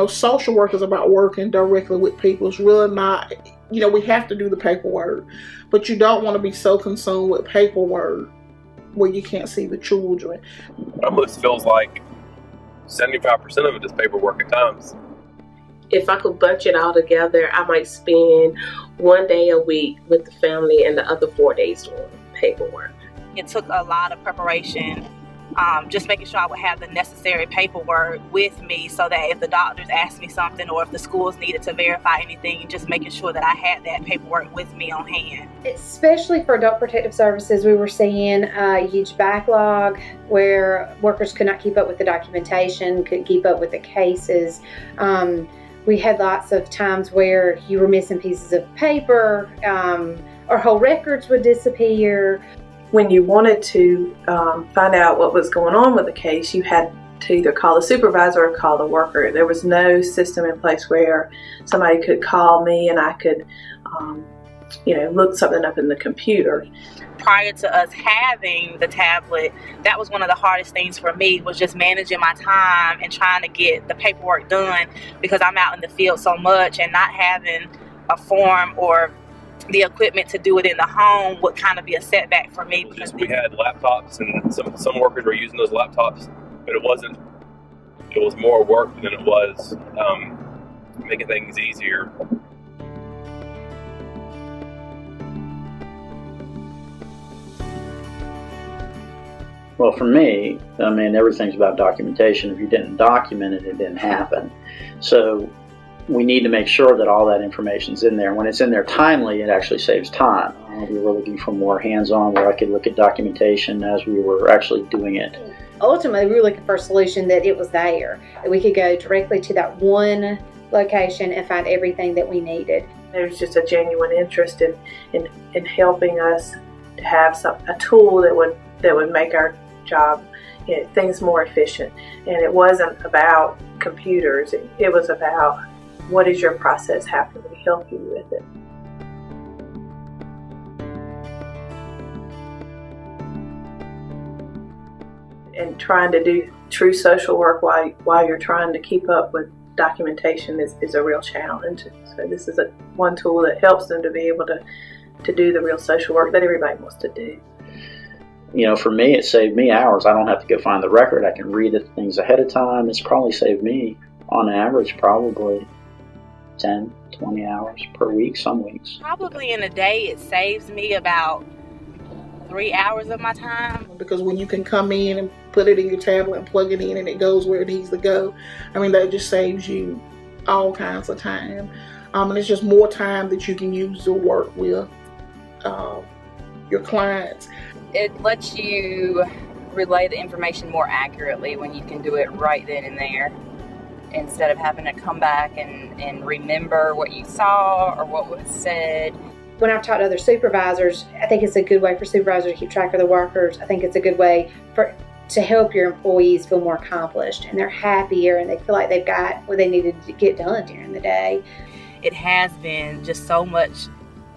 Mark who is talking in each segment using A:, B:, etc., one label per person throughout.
A: social work is about working directly with people. It's really not, we have to do the paperwork, but you don't want to be so consumed with paperwork where you can't see the children.
B: It almost feels like 75% of it is paperwork at times.
C: If I could bunch it all together, I might spend 1 day a week with the family and the other 4 days doing paperwork.
D: It took a lot of preparation, just making sure I would have the necessary paperwork with me so that if the doctors asked me something or if the schools needed to verify anything, just making sure that I had that paperwork with me on hand.
E: Especially for Adult Protective Services, we were seeing a huge backlog where workers could not keep up with the documentation, couldn't keep up with the cases. We had lots of times where you were missing pieces of paper, or whole records would disappear.
F: When you wanted to find out what was going on with the case, you had to either call the supervisor or call the worker. There was no system in place where somebody could call me and I could, look something up in the computer.
D: Prior to us having the tablet, that was one of the hardest things for me, was just managing my time and trying to get the paperwork done, because I'm out in the field so much, and not having a form or the equipment to do it in the home would kind of be a setback for me.
B: Because we had laptops, and some workers were using those laptops, but it was more work than it was making things easier.
G: Well, for me, everything's about documentation. If you didn't document it, it didn't happen. So we need to make sure that all that information's in there. When it's in there timely, it actually saves time. We were looking for more hands-on where I could look at documentation as we were actually doing it.
E: Ultimately, we were looking for a solution that it was there, that we could go directly to that one location and find everything that we needed.
F: There was just a genuine interest in helping us to have a tool that would make our job, things more efficient. And it wasn't about computers. It was about, what is your process? How can we help you with it? And trying to do true social work while you're trying to keep up with documentation is a real challenge. So this is one tool that helps them to be able to do the real social work that everybody wants to do.
G: For me, it saved me hours. I don't have to go find the record. I can read the things ahead of time. It's probably saved me, on average, probably 10, 20 hours per week, some weeks.
D: Probably in a day, it saves me about 3 hours of my time.
A: Because when you can come in and put it in your tablet and plug it in and it goes where it needs to go, that just saves you all kinds of time. And it's just more time that you can use to work with your clients.
H: It lets you relay the information more accurately when you can do it right then and there, instead of having to come back and remember what you saw or what was said.
E: When I've talked to other supervisors, I think it's a good way for supervisors to keep track of the workers. I think it's a good way to help your employees feel more accomplished, and they're happier and they feel like they've got what they needed to get done during the day.
D: It has been just so much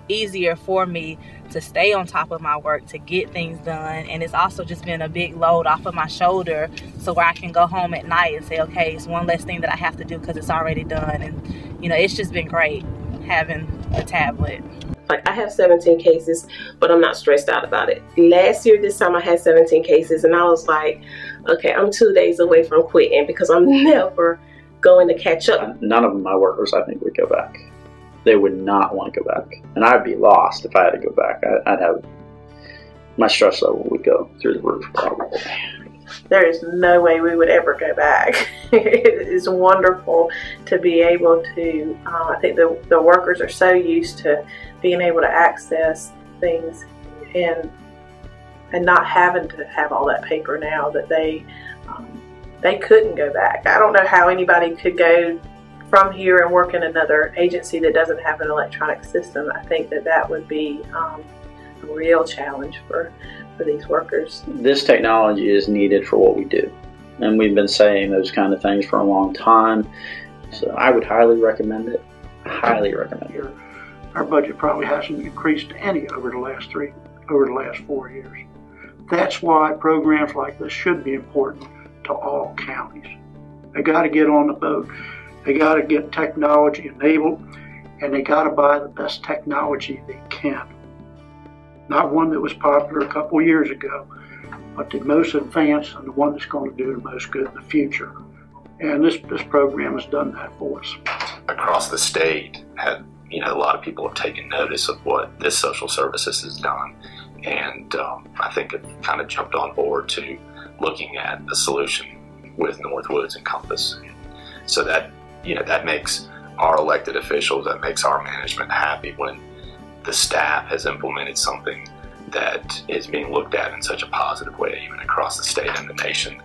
D: easier for me to stay on top of my work, to get things done, and it's also just been a big load off of my shoulder, so where I can go home at night and say, okay, it's one less thing that I have to do because it's already done. And it's just been great having the tablet.
C: Like, I have 17 cases, but I'm not stressed out about it. Last year, this time I had 17 cases, and I was like, okay, I'm 2 days away from quitting because I'm never going to catch up.
G: None of my workers, I think, would go back. They would not want to go back. And I'd be lost if I had to go back. I'd have, my stress level would go through the roof probably.
F: There is no way we would ever go back. It is wonderful to be able to, I think the workers are so used to being able to access things and not having to have all that paper now, that they couldn't go back. I don't know how anybody could go from here and work in another agency that doesn't have an electronic system. I think that would be a real challenge for these workers.
G: This technology is needed for what we do, and we've been saying those kind of things for a long time, so I would highly recommend it. Highly recommend it.
I: Our budget probably hasn't increased any over the last 4 years. That's why programs like this should be important to all counties. They got to get on the boat. They got to get technology enabled, and they got to buy the best technology they can. Not one that was popular a couple years ago, but the most advanced and the one that's going to do the most good in the future. And this program has done that for us.
J: Across the state, a lot of people have taken notice of what this social services has done, and I think it kind of jumped on board to looking at a solution with Northwoods and Compass. So that that makes our elected officials, that makes our management happy when the staff has implemented something that is being looked at in such a positive way, even across the state and the nation.